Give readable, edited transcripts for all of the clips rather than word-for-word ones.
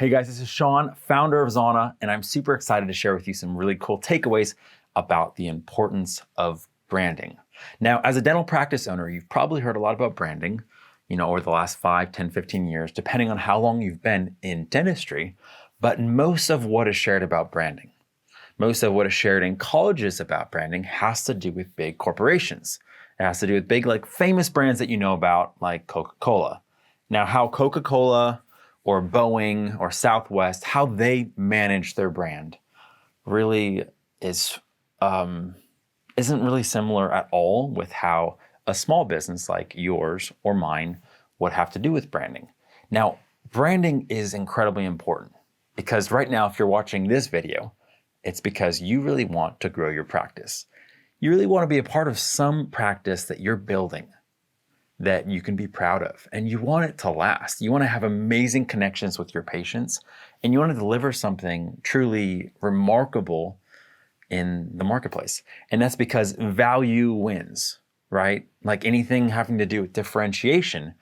Hey guys, this is Sean, founder of Zana, and I'm super excited to share with you some really cool takeaways about the importance of branding. Now, as a dental practice owner, you've probably heard a lot about branding, over the last 5, 10, 15 years, depending on how long you've been in dentistry, but most of what is shared about branding, most of what is shared in colleges about branding has to do with big corporations. It has to do with big, famous brands that you know about, like Coca-Cola. Now, how Coca-Cola or Boeing or Southwest, how they manage their brand really isn't really similar at all with how a small business like yours or mine would have to do with branding. Now, branding is incredibly important because right now, if you're watching this video, it's because you really want to grow your practice. You really want to be a part of some practice that you're building that you can be proud of, and you want it to last. You want to have amazing connections with your patients, and you want to deliver something truly remarkable in the marketplace. And that's because value wins, right? Like anything having to do with differentiation,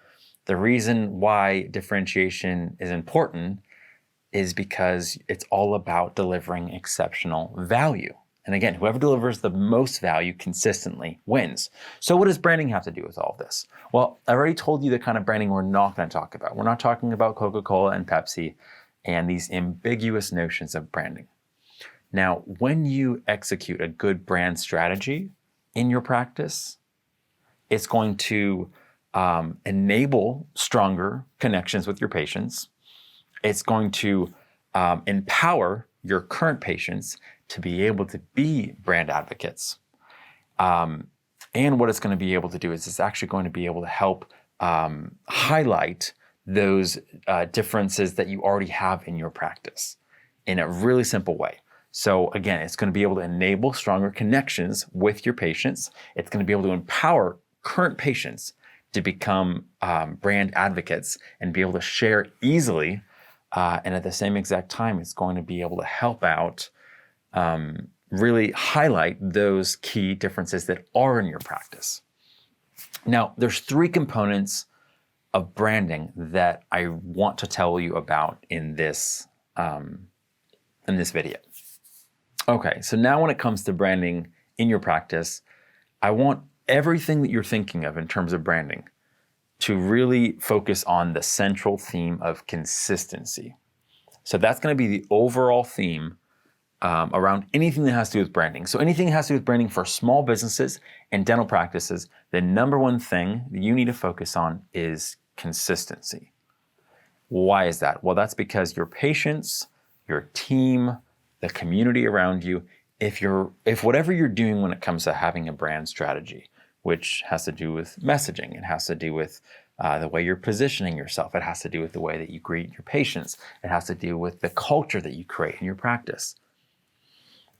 the reason why differentiation is important is because it's all about delivering exceptional value. And again, whoever delivers the most value consistently wins. So what does branding have to do with all of this? Well, I already told you the kind of branding we're not going to talk about. We're not talking about Coca-Cola and Pepsi and these ambiguous notions of branding. Now, when you execute a good brand strategy in your practice, it's going to enable stronger connections with your patients. It's going to empower your current patients to be able to be brand advocates. And what it's going to be able to do is it's actually going to be able to help highlight those differences that you already have in your practice in a really simple way. So again, it's going to be able to enable stronger connections with your patients. It's going to be able to empower current patients to become brand advocates and be able to share easily. And at the same exact time, it's going to be able to help out really highlight those key differences that are in your practice. Now, there's 3 components of branding that I want to tell you about in this video. Okay, so now when it comes to branding in your practice, I want everything that you're thinking of in terms of branding to really focus on the central theme of consistency. So that's going to be the overall theme around anything that has to do with branding. So anything that has to do with branding for small businesses and dental practices, the number one thing that you need to focus on is consistency. Why is that? Well, that's because your patients, your team, the community around you, if whatever you're doing when it comes to having a brand strategy, which has to do with messaging, it has to do with the way you're positioning yourself, it has to do with the way that you greet your patients, it has to do with the culture that you create in your practice.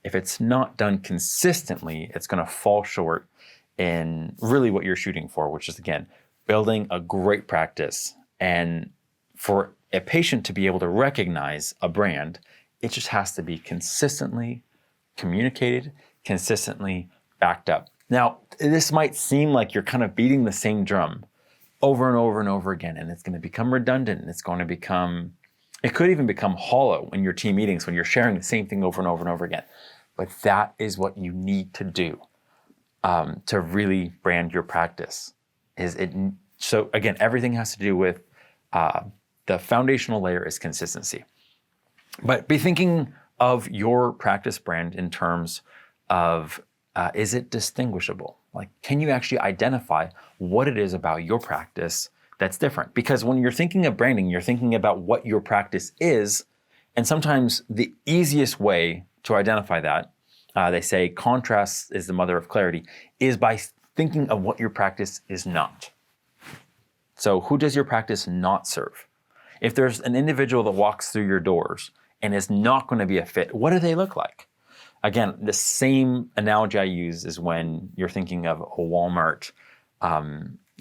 If it's not done consistently, it's going to fall short in really what you're shooting for, which is, again, building a great practice. And for a patient to be able to recognize a brand, it just has to be consistently communicated, consistently backed up. Now, this might seem like you're kind of beating the same drum over and over and over again, and it's going to become redundant, and it could even become hollow in your team meetings when you're sharing the same thing over and over and over again. But that is what you need to do to really brand your practice. So again, everything has to do with the foundational layer is consistency. But be thinking of your practice brand in terms of, is it distinguishable? Can you actually identify what it is about your practice that's different? Because when you're thinking of branding, you're thinking about what your practice is. And sometimes the easiest way to identify that, they say contrast is the mother of clarity, is by thinking of what your practice is not. So who does your practice not serve? If there's an individual that walks through your doors and is not going to be a fit, what do they look like? Again, the same analogy I use is when you're thinking of a Walmart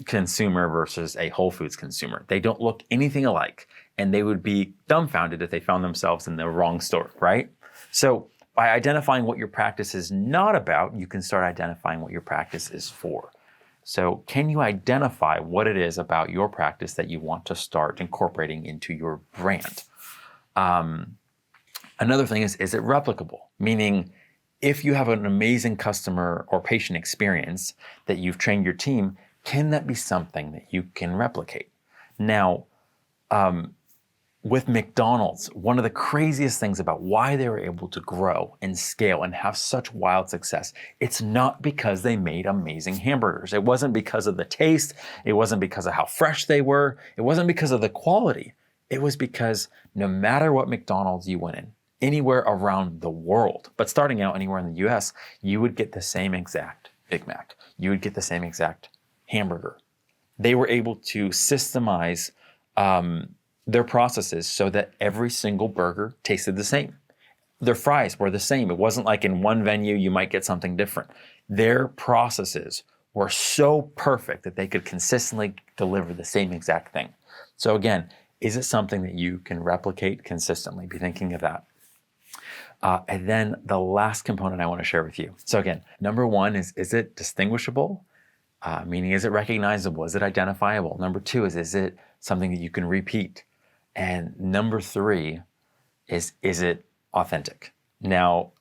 consumer versus a Whole Foods consumer. They don't look anything alike, and they would be dumbfounded if they found themselves in the wrong store, right? So by identifying what your practice is not about, you can start identifying what your practice is for. So can you identify what it is about your practice that you want to start incorporating into your brand? Another thing is it replicable? Meaning, if you have an amazing customer or patient experience that you've trained your team, can that be something that you can replicate? Now, with McDonald's, one of the craziest things about why they were able to grow and scale and have such wild success, it's not because they made amazing hamburgers. It wasn't because of the taste. It wasn't because of how fresh they were. It wasn't because of the quality. It was because no matter what McDonald's you went in, anywhere around the world, but starting out anywhere in the US, you would get the same exact Big Mac. You would get the same exact hamburger. They were able to systemize their processes so that every single burger tasted the same. Their fries were the same. It wasn't like in one venue you might get something different. Their processes were so perfect that they could consistently deliver the same exact thing. So again, is it something that you can replicate consistently? Be thinking of that. And then the last component I want to share with you. So again, number one is it distinguishable? Meaning, is it recognizable? Is it identifiable? Number two is it something that you can repeat? And number three is it authentic? Now,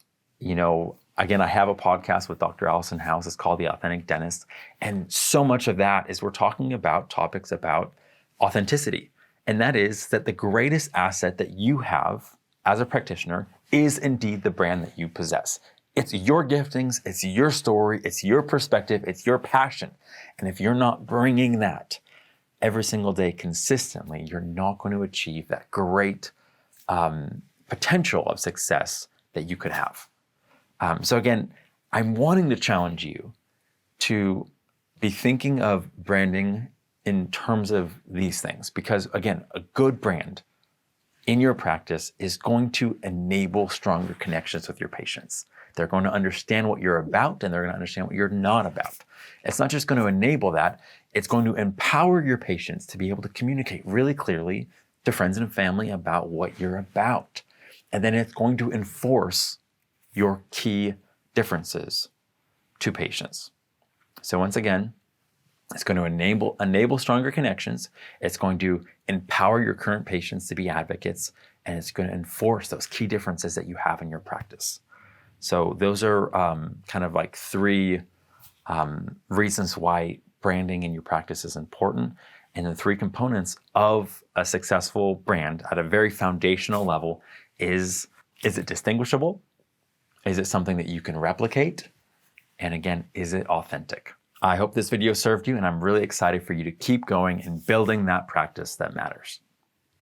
again, I have a podcast with Dr. Allison House. It's called The Authentic Dentist. And so much of that is we're talking about topics about authenticity. And that is that the greatest asset that you have as a practitioner is indeed the brand that you possess. It's your giftings, it's your story, it's your perspective, it's your passion. And if you're not bringing that every single day consistently, you're not going to achieve that great potential of success that you could have. So again, I'm wanting to challenge you to be thinking of branding in terms of these things, because again, a good brand in your practice is going to enable stronger connections with your patients. They're going to understand what you're about, and they're going to understand what you're not about. It's not just going to enable that, it's going to empower your patients to be able to communicate really clearly to friends and family about what you're about. And then it's going to enforce your key differences to patients. So once again, it's going to enable stronger connections. It's going to empower your current patients to be advocates, and it's going to enforce those key differences that you have in your practice. So those are kind of like three reasons why branding in your practice is important, and the three components of a successful brand at a very foundational level is it distinguishable? Is it something that you can replicate? And again, is it authentic? I hope this video served you, and I'm really excited for you to keep going and building that practice that matters.